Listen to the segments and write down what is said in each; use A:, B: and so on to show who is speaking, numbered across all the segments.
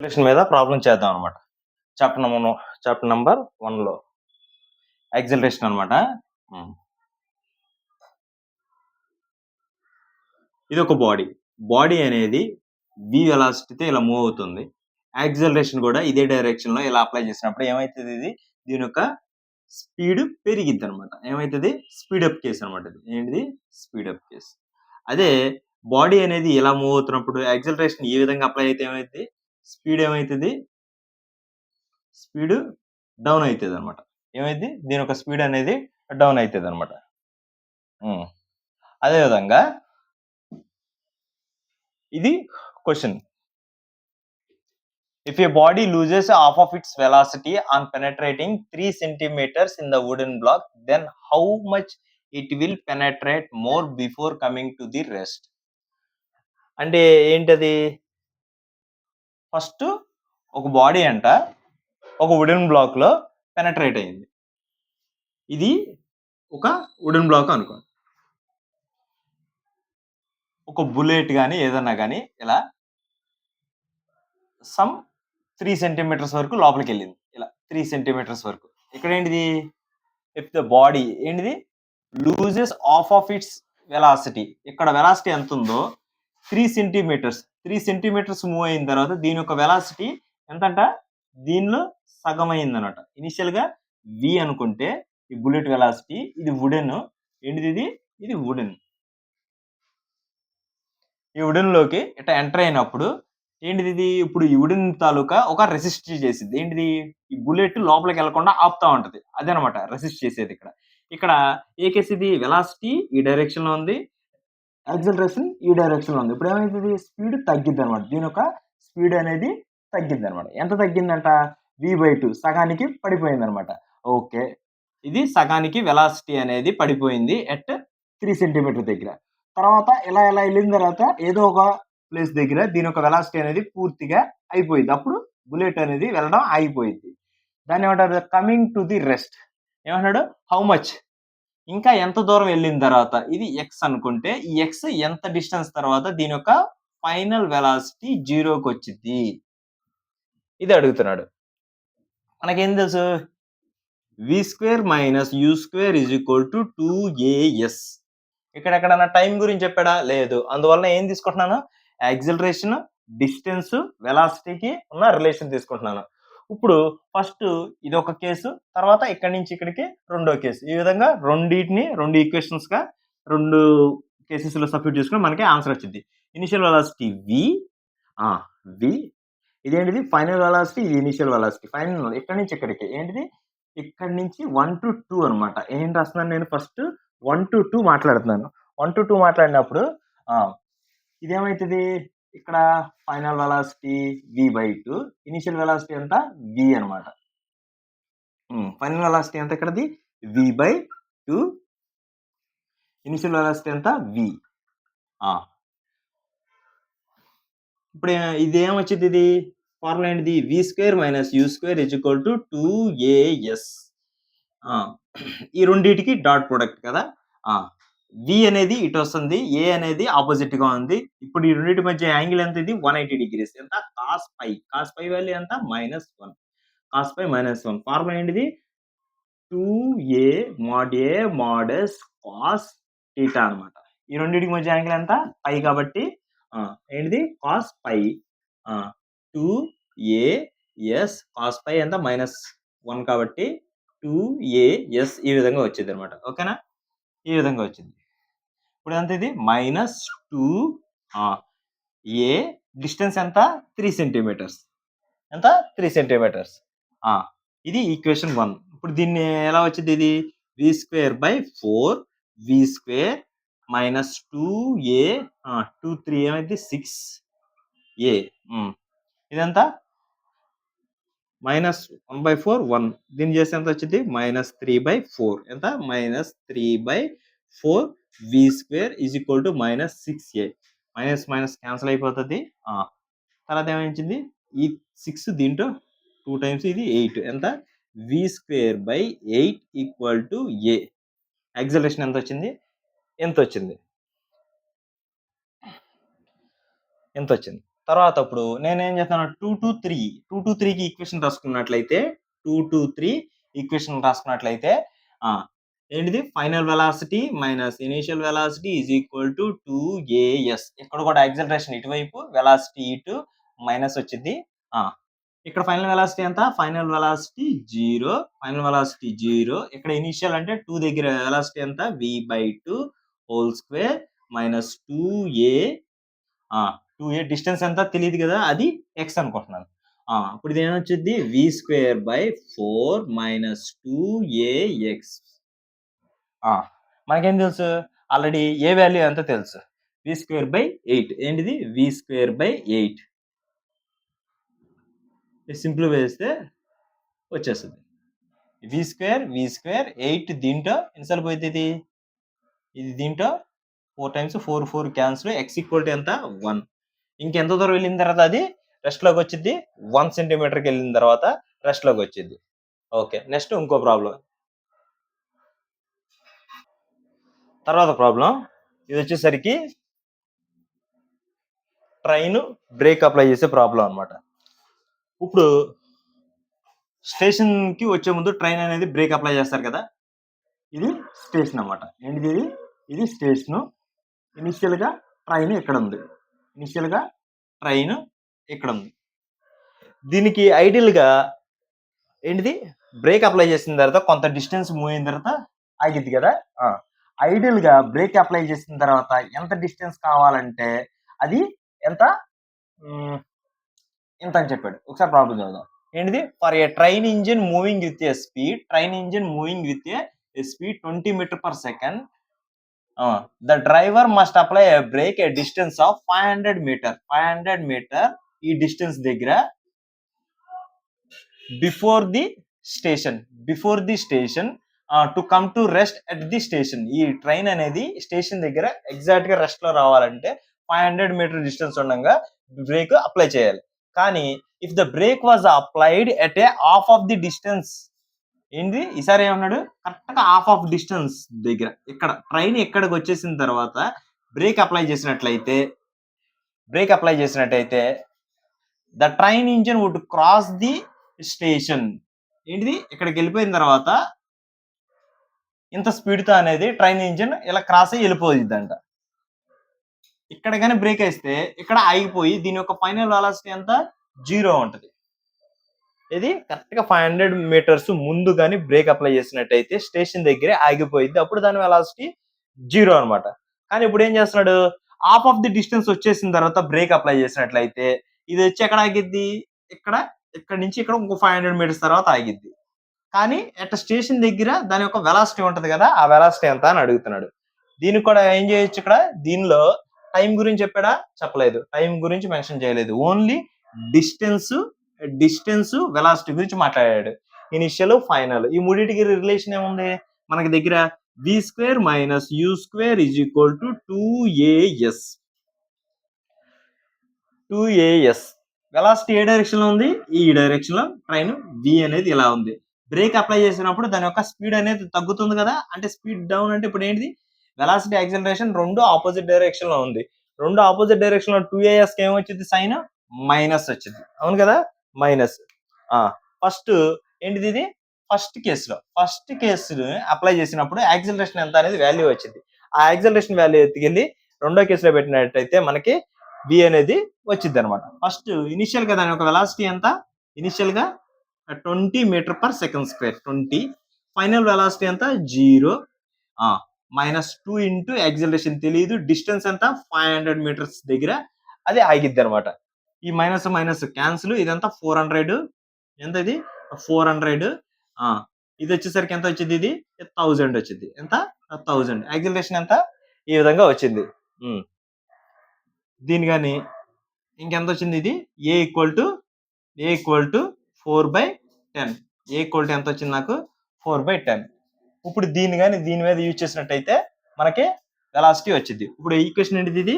A: Acceleration మీద problem చేద్దాం అనమాట. చాప్టర్ నంబర్ 1లో యాక్సిలరేషన్ అనమాట. ఇది ఒక బాడీ అనేది v వెలాసిటీతో ఇలా మూవ్ అవుతుంది. యాక్సిలరేషన్ కూడా ఇదే డైరెక్షన్ లో ఇలా అప్లై చేసినప్పుడు ఏమైతుంది, దీని యొక్క స్పీడ్ పెరిగిద్ది అనమాట. ఏమైతుంది, స్పీడప్ కేసు అనమాట. ఇది ఏంటిది, స్పీడప్ కేసు. అదే బాడీ అనేది ఇలా మూవ్ అవుతున్నప్పుడు యాక్సిలరేషన్ ఈ విధంగా అప్లై అయితే ఏమైతుంది, స్పీడ్ ఏమైతుంది, స్పీడ్ డౌన్ అవుతుంది అనమాట. ఏమైంది, దీని యొక్క స్పీడ్ అనేది డౌన్ అవుతుంది అనమాట. అదేవిధంగా ఇది question. If a body loses half of its velocity on penetrating 3 centimeters in the wooden block, then how much it will penetrate more before coming to the rest? అంటే ఏంటది, ఫస్ట్ ఒక body అంట ఒక wooden black లో penetrate అయింది. ఇది ఒక wooden black అనుకోండి. ఒక బుల్లెట్ కానీ ఏదన్నా కానీ ఇలా సమ్ 3 సెంటీమీటర్స్ వరకు లోపలికి వెళ్ళింది. ఇలా 3 సెంటీమీటర్స్ వరకు. ఇక్కడ ఏంటిది, ఇఫ్ ద బాడీ ఏంటిది, loses half of it's velocity. ఇక్కడ వెలాసిటీ ఎంత ఉందో 3 సెంటీమీటర్స్ మూవ్ అయిన తర్వాత దీని యొక్క వెలాసిటీ ఎంతంట, దీనిలో సగం అయింది అనమాట. ఇనిషియల్ గా v అనుకుంటే ఈ బుల్లెట్ వెలాసిటీ, ఇది వుడెన్. ఏంటిది, ఇది వుడెన్. ఈ వుడెన్ లోకి ఇట్లా ఎంటర్ అయినప్పుడు ఏంటిది, ఇది ఇప్పుడు ఈ వుడెన్ తాలూకా ఒక రెసిస్ట్ చేసింది. ఏంటిది, ఈ బుల్లెట్ లోపలికి వెళ్లకుండా ఆపుతా ఉంటది. అదనమాట రెసిస్ట్ చేసేది. ఇక్కడ ఏ కేసు, ఇది వెలాసిటీ ఈ డైరెక్షన్ లో ఉంది, యాక్సిలరేషన్ ఈ డైరెక్షన్ లో ఉంది. ఇప్పుడు ఏమైతుంది, స్పీడ్ తగ్గిద్ది అనమాట. దీని యొక్క స్పీడ్ అనేది తగ్గిద్ది అనమాట. ఎంత తగ్గిందంట, v/2 సగానికి పడిపోయింది అనమాట. ఓకే, ఇది సగానికి వెలాసిటీ అనేది పడిపోయింది ఎట్ 3 సెంటీమీటర్ దగ్గర. తర్వాత ఇలా వెళ్ళిన తర్వాత ఏదో ఒక ప్లేస్ దగ్గర దీని యొక్క వెలాసిటీ అనేది పూర్తిగా అయిపోయింది. అప్పుడు బుల్లెట్ అనేది వెళ్ళడం ఆగిపోయింది. దాన్ని ఏమంటారు, కమింగ్ టు ది రెస్ట్. ఏమంటాడు, హౌ మచ్, ఇంకా ఎంత దూరం వెళ్ళిన తర్వాత, ఇది ఎక్స్ అనుకుంటే ఈ ఎక్స్ ఎంత డిస్టెన్స్ తర్వాత దీని యొక్క ఫైనల్ వెలాసిటీ 0కి వచ్చింది, ఇది అడుగుతున్నాడు. మనకేం తెలుసు, v² - u² = 2as. ఇక్కడెక్కడన్నా టైం గురించి చెప్పాడా, లేదు. అందువల్ల ఏం తీసుకుంటున్నాను, యాక్సిలరేషన్, డిస్టెన్స్, వెలాసిటీకి ఉన్న రిలేషన్ తీసుకుంటున్నాను. ఇప్పుడు ఫస్ట్ ఇది ఒక కేసు, తర్వాత ఇక్కడి నుంచి ఇక్కడికి రెండో కేసు. ఈ విధంగా రెండు ఈక్వేషన్స్ గా 2 కేసెస్ లో సబ్స్టిట్యూట్ చేసుకుని మనకి ఆన్సర్ వచ్చింది. ఇనిషియల్ వెలాసిటీ v, ఇదేంటిది ఫైనల్ వెలాసిటీ, ఇది ఇనిషియల్ వెలాసిటీ. ఫైనల్ ఇక్కడి నుంచి ఇక్కడికి ఏంటిది, ఇక్కడి నుంచి 1 to 2 అనమాట. ఏం రాస్తున్నాను నేను, ఫస్ట్ 1 to 2 మాట్లాడుతున్నాను. 1 to 2 మాట్లాడినప్పుడు ఇదేమైతుంది, ఇక్కడ final velocity v/2, initial velocity ఎంత, v అనమాట. ఫైనల్ వెలాసిటీ ఎంత ఇక్కడది, v/2, ఇనిషియల్ వెలాసిటీ ఎంత, v. ఇప్పుడు ఇది ఏమొచ్చింది, ఇది ఫార్ములా ఏంటిది, v² - u² = 2as. ఈ రెండింటికి డాట్ ప్రొడక్ట్ కదా. v అనేది ఇటు వస్తుంది, a అనేది ఆపోజిట్ గా ఉంది. ఇప్పుడు ఈ రెండింటి మధ్య యాంగిల్ ఎంత, ఇది 180 degrees. ఎంత, cos π వాల్యూ ఎంత, -1. cos π -1 ఫార్ములా ఏంటిది, 2a mod a mod s cos θ అనమాట. ఈ రెండింటికి మధ్య యాంగిల్ ఎంత, π కాబట్టి ఏంటిది, cos π. 2as cos π ఎంత, -1 కాబట్టి 2as ఈ విధంగా వచ్చింది అనమాట. ఓకేనా, ఈ విధంగా వచ్చింది. ఇప్పుడు ఎంత, ఇది -2a, డిస్టెన్స్ ఎంత, 3 సెంటీమీటర్స్. ఎంత, 3 సెంటీమీటర్స్. ఇది ఈక్వేషన్ 1. ఇప్పుడు దీన్ని ఎలా వచ్చింది, ఇది v²/4, v² - 2a, 2 3 ఏమైంది, 6a. ఇదంతా -1/4 1, దీన్ని చేస్తే ఎంత వచ్చింది, -3/4. ఎంత, -3/4 v² = -6a. మైనస్ క్యాన్సిల్ అయిపోతుంది. తర్వాత ఏమైంది, ఈ 6 దీంట్లో 2 times, ఇది 8. ఎంత, v²/8 = a. యాక్సిలరేషన్ ఎంత వచ్చింది, ఎంత వచ్చింది. తర్వాత ఇప్పుడు నేనేం చేస్తాను 2-3కి ఈక్వేషన్ రాసుకున్నట్లయితే 2-3 ఈక్వేషన్ రాసుకున్నట్లయితే ఏంటిది final velocity minus initial velocity is equal to 2as. ఇక్కడ కూడా యాక్సలరేషన్ ఇటువైపు వెలాసిటీ ఇటు మైనస్ వచ్చింది. ఇక్కడ ఫైనల్ వెలాసిటీ ఎంత? Final velocity 0. Final velocity 0. ఇక్కడ ఇనీషియల్ అంటే 2 దగ్గర వెలాసిటీ ఎంత? v/2 whole square minus 2a distance ఎంత తెలియదు కదా, అది x అనుకుంటున్నాను. ఇప్పుడు ఇది ఏమొచ్చింది? v²/4 minus 2ax. మనకేం తెలుసు? ఆల్రెడీ ఏ వాల్యూ ఎంత తెలుసు? v²/8. ఏంటిది? v²/8. సింపుల్ వేస్తే వచ్చేస్తుంది v², 8 దీంట్లో ఎన్నిసార్లు పోతుంది? ఇది దీంట్లో 4 times 4 cancel. x equal to ఎంత? 1. ఇంకెంత దూరం వెళ్ళిన తర్వాత అది రెస్ట్లోకి వచ్చింది? 1 సెంటీమీటర్కి వెళ్ళిన తర్వాత రెస్ట్లోకి వచ్చింది. ఓకే, నెక్స్ట్ ఇంకో ప్రాబ్లం. తర్వాత ప్రాబ్లం ఇది వచ్చేసరికి ట్రైన్ బ్రేక్ అప్లై చేసే ప్రాబ్లం అనమాట. ఇప్పుడు స్టేషన్ కి వచ్చే ముందు ట్రైన్ అనేది బ్రేక్ అప్లై చేస్తారు కదా, ఇది స్టేషన్ అన్నమాట. ఏంటిది? ఇది స్టేషన్. ఇనిషియల్ గా ట్రైన్ ఇక్కడ ఉంది. దీనికి ఐడియల్ గా ఏంటిది? బ్రేక్ అప్లై చేసిన తర్వాత కొంత డిస్టెన్స్ మూవ్ అయిన తర్వాత ఆగిద్ది కదా. ఐడియల్ గా బ్రేక్ అప్లై చేసిన తర్వాత ఎంత డిస్టెన్స్ కావాలంటే అది ఎంత? ఇంత అని చెప్పాడు. ఒకసారి ప్రాబ్లం చదువుదాం. ఏంటిది? For a train engine moving with a speed 20 meter per second, the driver must apply a brake a distance of 500 meter. ఈ డిస్టెన్స్ దగ్గర before the station to come to rest at the station. ఈ train అనేది station దగ్గర exact గా rest లో రావాలంటే 500 meter distance ఉండగా brake apply చేయాలి. కానీ if the brake was applied at a half of the distance. ఏంటి? ఈసారి ఏమన్నాడు? కరెక్ట్ గా హాఫ్ ఆఫ్ డిస్టెన్స్ దగ్గర ఇక్కడ ట్రైన్ ఎక్కడికి వచ్చేసిన తర్వాత బ్రేక్ అప్లై చేసినట్లయితే the train engine would cross the station. ఏంటిది? ఇక్కడికి వెళ్ళిపోయిన తర్వాత ఇంత స్పీడ్ తో అనేది ట్రైన్ ఇంజిన్ ఇలా క్రాస్ అయ్యి వెళ్ళిపోయిందంట. ఇక్కడ కానీ బ్రేక్ వేస్తే ఇక్కడ ఆగిపోయి దీని యొక్క ఫైనల్ వెలాసిటీ ఎంత? 0 ఉంటది. ఇది కరెక్ట్ గా 500 మీటర్స్ ముందు కానీ బ్రేక్ అప్లై చేసినట్టయితే స్టేషన్ దగ్గరే ఆగిపోయింది. అప్పుడు దాని వెలాసిటీ 0 అనమాట. కానీ ఇప్పుడు ఏం చేస్తున్నాడు? హాఫ్ ఆఫ్ ది డిస్టెన్స్ వచ్చేసిన తర్వాత బ్రేక్ అప్లై చేసినట్లయితే ఇది వచ్చి ఎక్కడ ఆగిద్ది? ఇక్కడ నుంచి ఇక్కడ ఇంకో 500 మీటర్స్ తర్వాత ఆగిద్ది. కానీ అట్ స్టేషన్ దగ్గర దాని యొక్క వెలాసిటీ ఉంటది కదా, ఆ వెలాసిటీ ఎంత అని అడుగుతున్నాడు. దీనికి కూడా ఏం చేయొచ్చు? ఇక్కడ దీనిలో టైం గురించి చెప్పాడా? చెప్పలేదు. టైం గురించి మెన్షన్ చేయలేదు. ఓన్లీ డిస్టెన్స్ వెలాసిటీ గురించి మాట్లాడాడు. ఇనిషియల్, ఫైనల్ ఈ మూడింటికి రిలేషన్ ఏముంది మనకి దగ్గర? v² minus u² is equal to 2as. Velocity A direction లో ఉంది? ఈ డైరెక్షన్ లో ట్రైన్ v అనేది ఇలా ఉంది. బ్రేక్ అప్లై చేసినప్పుడు దాని యొక్క స్పీడ్ అనేది తగ్గుతుంది కదా. అంటే స్పీడ్ డౌన్ అంటే ఇప్పుడు ఏంటిది? వెలాసిటీ, యాక్సిలరేషన్ రెండు ఆపోజిట్ డైరెక్షన్ లో ఉంది. రెండు ఆపోజిట్ డైరెక్షన్ లో 2as కి ఏమొచ్చింది? సైన్ మైనస్ వచ్చింది. అవును కదా, మైనస్. ఫస్ట్ ఏంటిది? ఇది ఫస్ట్ కేసు అప్లై చేసినప్పుడు యాక్సిలరేషన్ ఎంత అనేది వాల్యూ వచ్చింది. ఆ యాక్సిలరేషన్ వాల్యూ ఎత్తుకెళ్ళి రెండో కేసులో పెట్టినట్టయితే మనకి v అనేది వచ్చింది అనమాట. ఫస్ట్ ఇనిషియల్ గా దాని యొక్క వెలాసిటీ ఎంత? ఇనిషియల్ గా 20 meter per second square 20. Final velocity ఎంత? 0. మైనస్ 2 ఇంటూ యాక్సిలరేషన్ తెలియదు. డిస్టెన్స్ ఎంత? 500 మీటర్స్ దగ్గర అది ఆగిద్ది అనమాట. ఈ మైనస్ క్యాన్సిల్. ఇదంతా 400. ఎంత ఇది? 400. ఇది వచ్చేసరికి ఎంత వచ్చింది? ఇది 1000 వచ్చింది. ఎంత? 1000. యాక్సిలరేషన్ ఎంత? ఈ విధంగా వచ్చింది. దీని కానీ ఇంకెంత వచ్చింది? ఇది A equal to 4/10. A equal to ఎంత వచ్చింది నాకు? 4/10. ఇప్పుడు దీని కానీ దీని మీద యూజ్ చేసినట్టయితే మనకి వెలాసిటీ వచ్చింది. ఇప్పుడు ఈక్వేషన్ ఏంటిది? ఇది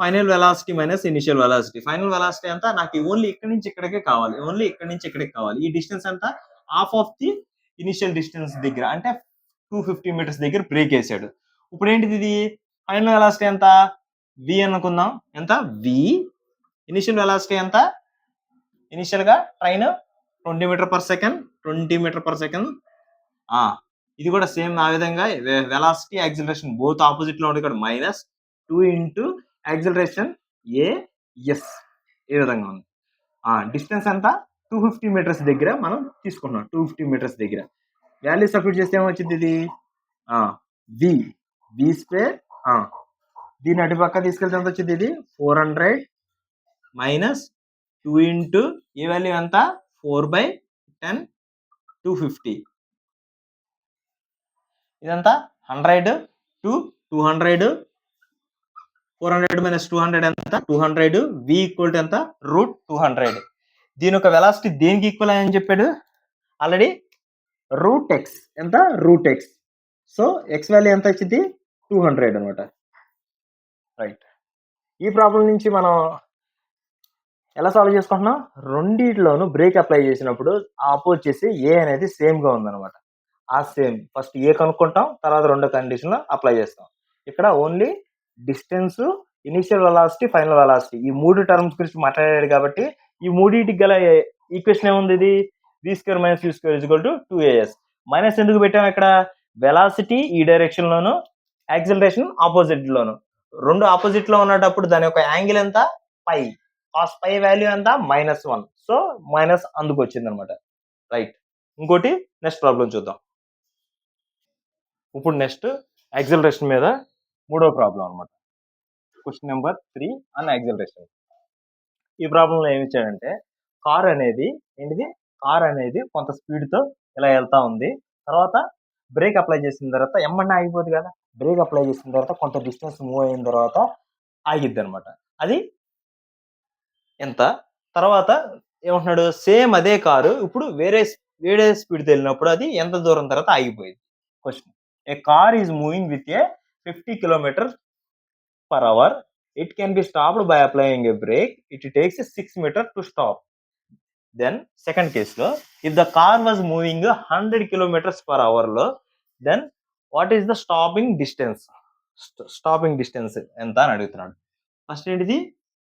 A: final velocity minus initial velocity. Final velocity ఎంత? నాకు ఓన్లీ ఇక్కడ నుంచి ఇక్కడికే కావాలి. ఈ డిస్టెన్స్ ఎంత? Half of the initial distance దగ్గర, అంటే 250 మీటర్స్ దగ్గర బ్రేక్ వేసాడు. ఇప్పుడు ఏంటిది? ఇది ఫైనల్ వెలాసిటీ ఎంత? v అనుకుందాం. ఎంత? v ఇనిషియల్ వెలాసిటీ ఎంత? ఇనిషియల్ గా train 20 meter per second, 20 meter per second. ఇది కూడా సేమ్ ఆ విధంగా వెలాసిటీ యాక్సిలరేషన్ బోత్ ఆపోజిట్ లో ఉంది. ఇక్కడ -2 ఇంటూ యాక్సిలరేషన్ AS ఈ విధంగా ఉంది. డిస్టెన్స్ ఎంత? 250 మీటర్స్ దగ్గర మనం తీసుకుంటున్నాం. 250 మీటర్స్ దగ్గర వాల్యూ సబ్స్టిట్యూట్ చేస్తే ఏమొచ్చింది? ఇది v స్క్వేర్. దీన్ని అటు పక్క తీసుకెళ్తే ఎంత వచ్చింది? ఇది 400 మైనస్ 2 ఇంటూ ఈ వాల్యూ ఎంత? 4/10 250. ఇదంతా 100 to 200. 400 మైనస్ 200 ఎంత? 200. v ఈక్వల్ టు ఎంత? √200. దీని యొక్క వెలాసిటీ దేనికి ఈక్వల్ అని చెప్పాడు ఆల్రెడీ? √x. ఎంత? √x. సో x వాల్యూ ఎంత వచ్చింది? 200 అనమాట. రైట్. ఈ ప్రాబ్లం నుంచి మనం ఎలా సాల్వ్ చేసుకుంటున్నాం? రెండిట్లోనూ బ్రేక్ అప్లై చేసినప్పుడు ఆపోజ్ చేసి ఏ అనేది సేమ్ గా ఉందన్నమాట. సేమ్ ఫస్ట్ ఏ కనుక్కుంటాం, తర్వాత రెండో కండిషన్ లో అప్లై చేస్తాం. ఇక్కడ only distance, initial velocity, final velocity ఈ 3 టర్మ్స్ గురించి మాట్లాడాడు కాబట్టి ఈ మూడింటికి గల ఈక్వేషన్ ఏముంది? ఇది v² - u² 2as. మైనస్ ఎందుకు పెట్టాం ఇక్కడ? వెలాసిటీ ఈ డైరెక్షన్ లోను, యాక్సిలరేషన్ ఆపోజిట్ లోను. రెండు ఆపోజిట్ లో ఉన్నప్పుడు దాని యొక్క యాంగిల్ ఎంత? పై. cos పై వాల్యూ ఎంత? -1. సో మైనస్ అందుకు వచ్చింది అనమాట. రైట్. ఇంకోటి నెక్స్ట్ ప్రాబ్లం చూద్దాం. ఇప్పుడు నెక్స్ట్ యాక్సిలరేషన్ మీద మూడో ప్రాబ్లం అనమాట. Question number 3 on acceleration. ఈ ప్రాబ్లంలో ఏమి ఇచ్చాడంటే కార్ అనేది కొంత స్పీడ్ తో ఇలా వెళ్తా ఉంది. తర్వాత బ్రేక్ అప్లై చేసిన తర్వాత ఎమ్మన్నా ఆగిపోదు కదా. బ్రేక్ అప్లై చేసిన తర్వాత కొంత డిస్టెన్స్ మూవ్ అయిన తర్వాత ఆగిద్ది అనమాట. అది ఎంత? తర్వాత ఏమంటున్నాడు? సేమ్ అదే కారు ఇప్పుడు వేరే స్పీడ్ వెళ్ళినప్పుడు అది ఎంత దూరం తర్వాత ఆగిపోయింది. Question: A car is moving with A 50 km/h. It can be stopped by applying a brake. It takes 6 meters to stop. Then second case lo, if the car was moving 100 km/h lo, then what is the stopping distance? Stopping distance ఎంత అని అడుగుతున్నాడు. First ఏంటిది?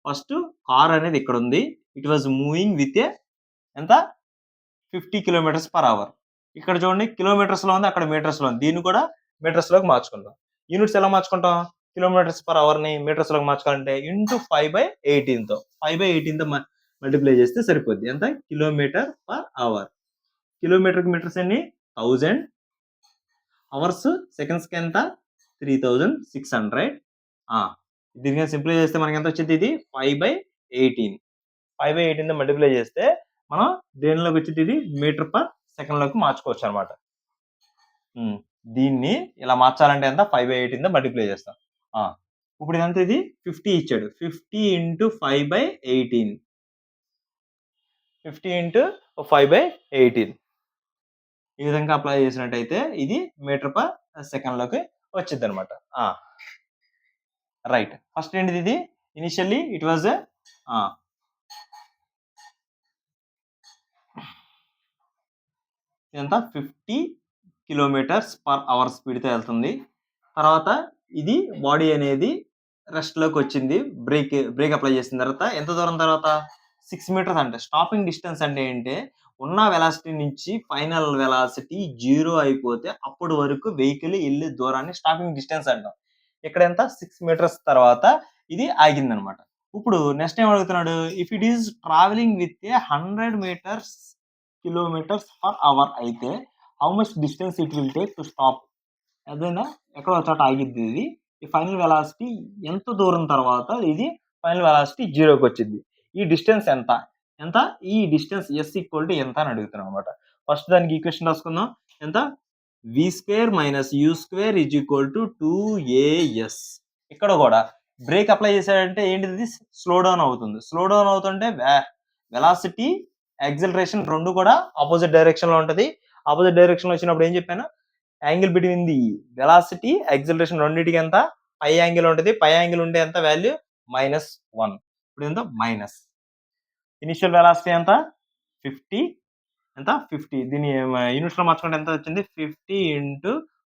A: First car అనేది ఇక్కడ ఉంది. It was moving with ఏ ఎంత? 50 km/h. ఇక్కడ చూడండి కిలోమీటర్స్ లో ఉంది, అక్కడ మీటర్స్ లో ఉంది. దీన్ని కూడా మీటర్స్ లోకి మార్చుకుంటాం. యూనిట్స్ ఎలా మార్చుకుంటాం? km/h ని మీటర్స్ లోకి మార్చుకోవాలంటే ఇంటూ 5/18 తో 5/18 తో మల్టిప్లై చేస్తే సరిపోద్ది. ఎంత? km/h. కిలోమీటర్ కి మీటర్స్ ఎన్ని? 1000. అవర్స్ సెకండ్స్ కి ఎంత? 3600. దీనికి సింప్లై చేస్తే మనకి ఎంత వచ్చింది? ఇది 5/18. 5/18 తో మల్టిప్లై చేస్తే మనం దేనిలోకి వచ్చింది? ఇది మీటర్ పర్ సెకండ్ లోకి మార్చుకోవచ్చు అనమాట. దీన్ని ఇలా మార్చాలంటే ఎంత? 5/18 తో మల్టిప్లై చేస్తాం. ఇప్పుడు ఇదంతా ఇది 50 ఇచ్చాడు. 50 ఇంటూ 5/18. 50 ఇంటూ 5/18 ఈ విధంగా అప్లై చేసినట్టయితే ఇది మీటర్ పర్ సెకండ్ లోకి వచ్చింది అనమాట. రైట్. ఫస్ట్ ఏంటిది? ఇది ఇనిషియల్లీ ఇట్ వాజ్ ఇదంతా 50 km/h స్పీడ్ తో వెళ్తుంది. తర్వాత ఇది బాడీ అనేది రెస్ట్ లోకి వచ్చింది. బ్రేక్ అప్లై చేసిన తర్వాత ఎంత దూరం తర్వాత? 6 మీటర్స్. అంటే స్టాపింగ్ డిస్టెన్స్ అంటే ఏంటి? ఉన్న వెలాసిటీ నుంచి ఫైనల్ వెలాసిటీ 0 అయిపోతే అప్పటి వరకు వెహికల్ వెళ్ళే దూరాన్ని స్టాపింగ్ డిస్టెన్స్ అంటాం. ఇక్కడ ఎంత? 6 మీటర్స్ తర్వాత ఇది ఆగింది అనమాట. ఇప్పుడు నెక్స్ట్ ఏం అడుగుతున్నాడు? If it is travelling with a 100 km/h అయితే how much distance it will take to stop? అదేనా ఎక్కడో చోట ఆగిద్ది. ఇది ఈ ఫైనల్ వెలాసిటీ ఎంత దూరం తర్వాత ఇది ఫైనల్ వెలాసిటీ 0కి వచ్చింది. ఈ డిస్టెన్స్ ఎంత? ఈ డిస్టెన్స్ s ఈక్వల్ టు ఎంత అని అడుగుతున్నాం అనమాట. ఫస్ట్ దానికి ఈక్వేషన్ రాసుకుందాం. ఎంత? v² - u² = 2as. ఇక్కడ కూడా బ్రేక్ అప్లై చేశాడంటే ఏంటిది? స్లో డౌన్ అవుతుంది. స్లో డౌన్ అవుతుంటే వెలాసిటీ, యాక్సిలరేషన్ రెండు కూడా ఆపోజిట్ డైరెక్షన్ లో ఉంటది. ఆపోజిట్ డైరెక్షన్ లో వచ్చినప్పుడు ఏం చెప్పాను? Angle between the velocity, acceleration రెండింటికి ఎంత? పై యాంగిల్ ఉంటుంది. పై యాంగిల్ ఉంటే ఎంత వాల్యూ? -1. ఇప్పుడు ఎంత? మైనస్. ఇనిషియల్ వెలాసిటీ ఎంత? 50. ఎంత? 50. దీన్ని యూనిట్స్ లో మార్చుకుంటే ఎంత వచ్చింది? 50 into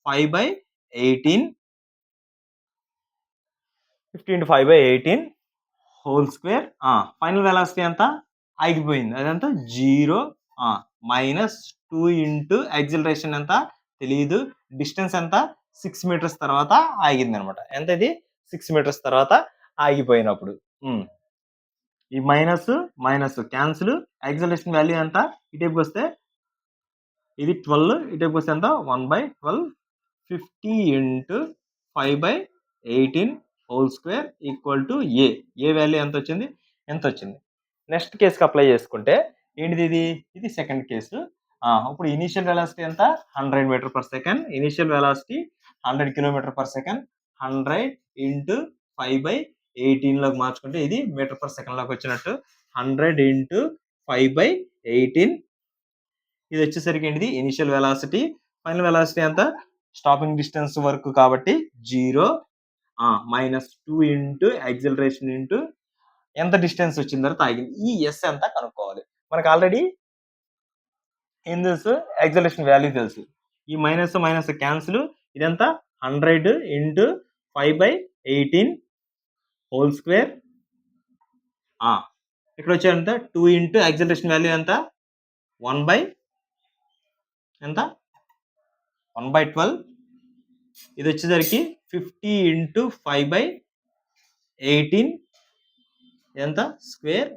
A: 5/18. 50 into 5/18 whole square final velocity ఎంత ఆగిపోయింది అదంతా 0 మైనస్ 2 ఇంటూ యాక్సిలరేషన్ ఎంత తెలియదు డిస్టెన్స్ ఎంత 6 మీటర్స్ తర్వాత ఆగింది అనమాట ఎంత ఇది 6 మీటర్స్ తర్వాత ఆగిపోయినప్పుడు ఈ minus minus cancel acceleration value ఎంత ఇటువైపు వస్తే ఇది 12 ఇటువైపు వస్తే ఎంత 1/12 50 into 5/18 whole square equal to a value ఎంత వచ్చింది నెక్స్ట్ కేసుకి అప్లై చేసుకుంటే ఏంటిది ఇది సెకండ్ కేసు ఇప్పుడు ఇనిషియల్ వెలాసిటీ ఎంత 100 meter per second initial velocity 100 kilometer per second 100 into 5/18 లోకి మార్చుకుంటే ఇది మీటర్ పర్ సెకండ్ లోకి వచ్చినట్టు 100 ఇంటూ 5/18 ఇది వచ్చేసరికి ఏంటిది ఇనిషియల్ వెలాసిటీ ఫైనల్ వెలాసిటీ ఎంత స్టాపింగ్ డిస్టెన్స్ వరకు కాబట్టి 0 మైనస్ 2 ఇంటూ యాక్సిలరేషన్ ఇంటూ ఎంత డిస్టెన్స్ వచ్చిన తర్వాత ఆగింది ఈ ఎస్ ఎంత కనుక్కోవాలి మనకు ఆల్రెడీ ఏం తెలుసు యాక్సిలరేషన్ వాల్యూ తెలుసు ఈ మైనస్ మైనస్ క్యాన్సిల్ ఇదంతా 100 ఇంటూ 5/18 హోల్ స్క్వేర్ ఇక్కడ వచ్చేంత 2 ఇంటూ యాక్సిలరేషన్ వాల్యూ ఎంత 1/12 ఇది వచ్చేసరికి 50 ఇంటూ 5/18 ఎంత స్క్వేర్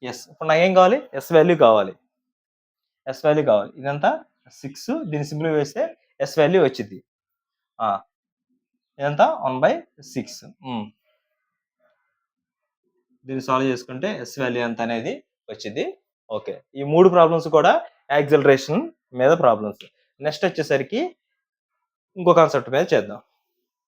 A: ఎస్ ఇప్పుడు నాకు ఏం కావాలి ఎస్ వాల్యూ కావాలి ఇదంతా 6 దీన్ని సింపుల్ వేస్తే ఎస్ వాల్యూ వచ్చింది ఇదంతా 1/6 దీన్ని సాల్వ్ చేసుకుంటే ఎస్ వాల్యూ ఎంత అనేది వచ్చింది ఓకే ఈ 3 ప్రాబ్లమ్స్ కూడా యాక్సిలరేషన్ మీద ప్రాబ్లమ్స్ నెక్స్ట్ వచ్చేసరికి ఇంకో కాన్సెప్ట్ మీద చేద్దాం